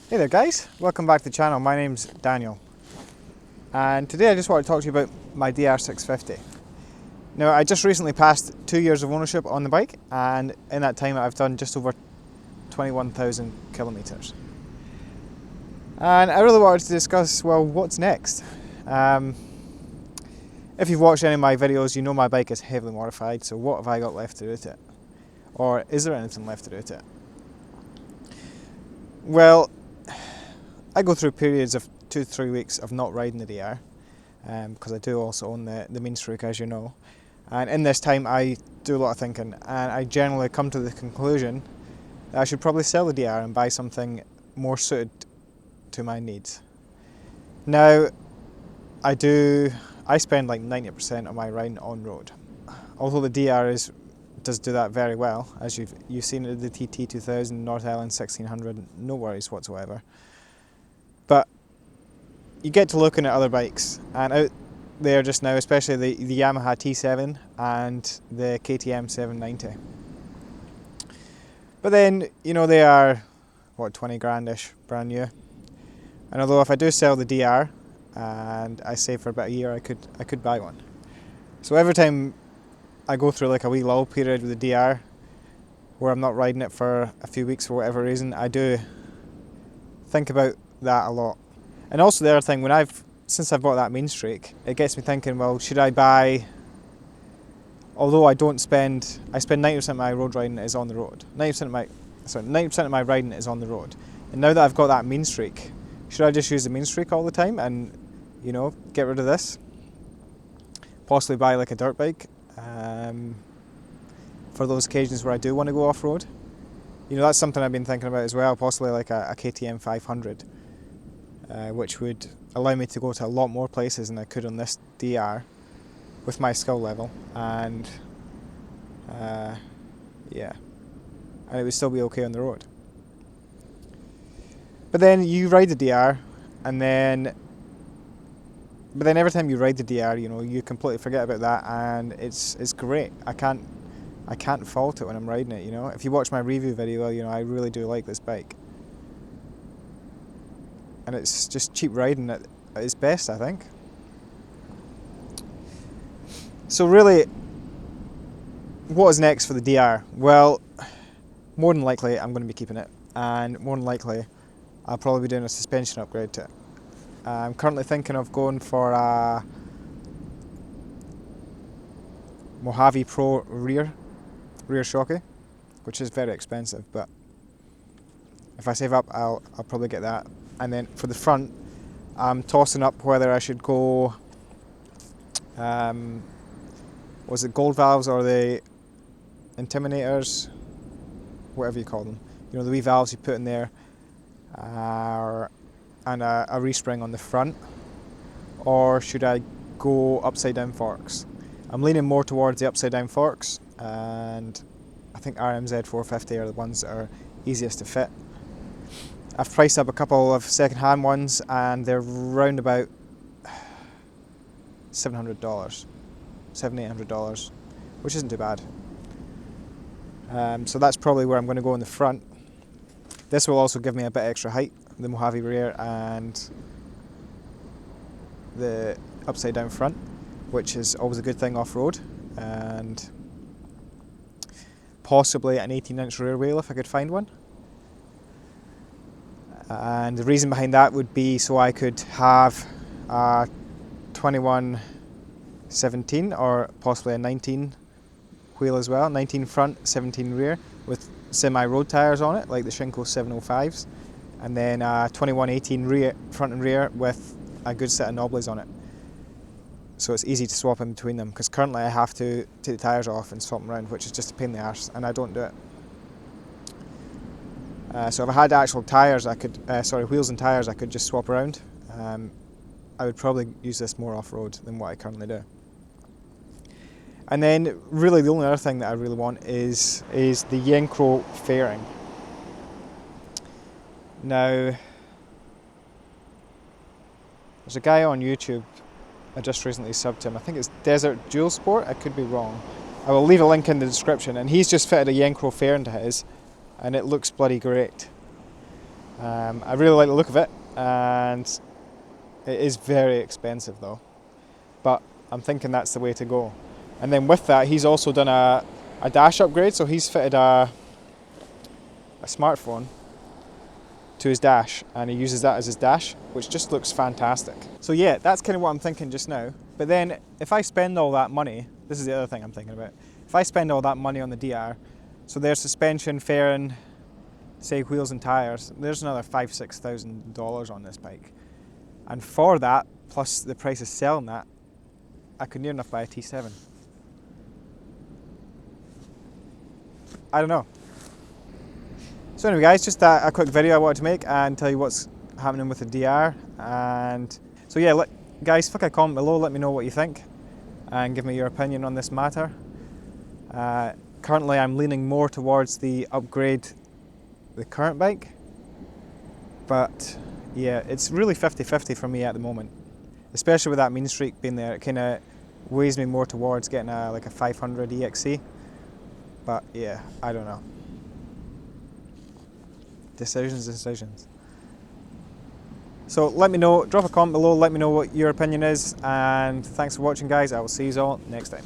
Hey there guys, welcome back to the channel. My name's Daniel and today I just want to talk to you about my DR650. Now I just recently passed 2 years of ownership on the bike, and in that time I've done just over 21,000 kilometers. And I really wanted to discuss, well, what's next? If you've watched any of my videos, you know my bike is heavily modified, so what have I got left to do to it? Or is there anything left to do to it? Well, I go through periods of 2 to 3 weeks of not riding the DR, because I do also own the main stroke, as you know. And in this time I do a lot of thinking, and I generally come to the conclusion that I should probably sell the DR and buy something more suited to my needs. Now, I spend like 90% of my riding on road. Although the DR does do that very well, as you've seen it, the TT2000, North Island 1600, no worries whatsoever. But you get to looking at other bikes, and out there just now, especially the Yamaha T7 and the KTM 790. But then, you know, they are, what, 20 grand-ish, brand new. And although if I do sell the DR and I save for about a year, I could buy one. So every time I go through like a wee lull period with the DR, where I'm not riding it for a few weeks for whatever reason, I do think about that a lot. And also the other thing, since I've bought that main streak, it gets me thinking, well, should I buy, although I spend 90% of my road riding is on the road. 90% of my riding is on the road. And now that I've got that main streak, should I just use the main streak all the time and, you know, get rid of this? Possibly buy like a dirt bike for those occasions where I do want to go off-road. You know, that's something I've been thinking about as well, possibly like a KTM 500. Which would allow me to go to a lot more places than I could on this DR with my skill level, and yeah, and it would still be okay on the road. But then you ride the DR, but then every time you ride the DR, you know, you completely forget about that, and it's great. I can't fault it when I'm riding it. You know, if you watch my review video, you know, I really do like this bike. And it's just cheap riding at its best, I think. So really, what is next for the DR? Well, more than likely I'm going to be keeping it, and more than likely I'll probably be doing a suspension upgrade to it. I'm currently thinking of going for a Mojave Pro rear shocky, which is very expensive, but if I save up, I'll probably get that. And then for the front, I'm tossing up whether I should go, was it gold valves or the intimidators, whatever you call them. You know, the wee valves you put in there, and a respring on the front, or should I go upside down forks? I'm leaning more towards the upside down forks, and I think RMZ 450 are the ones that are easiest to fit. I've priced up a couple of second-hand ones, and they're round about $700, $800, which isn't too bad. So that's probably where I'm going to go in the front. This will also give me a bit extra height, the Mojave rear and the upside-down front, which is always a good thing off-road, and possibly an 18-inch rear wheel if I could find one. And the reason behind that would be so I could have a 21/17 or possibly a 19 wheel as well, 19 front, 17 rear, with semi-road tyres on it, like the Shinko 705s, and then a 21/18 rear, front and rear, with a good set of knobblies on it. So it's easy to swap in between them, because currently I have to take the tyres off and swap them around, which is just a pain in the arse, and I don't do it. So if I had actual tyres, wheels and tyres, I could just swap around. I would probably use this more off-road than what I currently do. And then really the only other thing that I really want is the Yenkro fairing. Now, there's a guy on YouTube, I just recently subbed him, I think it's Desert Dual Sport, I could be wrong. I will leave a link in the description, and he's just fitted a Yenkro fairing to his, and it looks bloody great. I really like the look of it, and it is very expensive though, but I'm thinking that's the way to go. And then with that, he's also done a dash upgrade, so he's fitted a smartphone to his dash, and he uses that as his dash, which just looks fantastic. So yeah, that's kind of what I'm thinking just now. But then if I spend all that money, this is the other thing I'm thinking about, if I spend all that money on the DR, so there's suspension, fairing, say wheels and tyres, there's another $5,000–6,000 on this bike. And for that, plus the price of selling that, I could near enough buy a T7. I don't know. So anyway guys, just a quick video I wanted to make and tell you what's happening with the DR. And so yeah, guys, flick a comment below, let me know what you think and give me your opinion on this matter. Currently I'm leaning more towards the upgrade the current bike, but yeah, it's really 50-50 for me at the moment, especially with that mean streak being there. It kind of weighs me more towards getting like a 500 EXC, but yeah, I don't know. Decisions. So let me know, drop a comment below, let me know what your opinion is, and thanks for watching guys. I will see you all next time.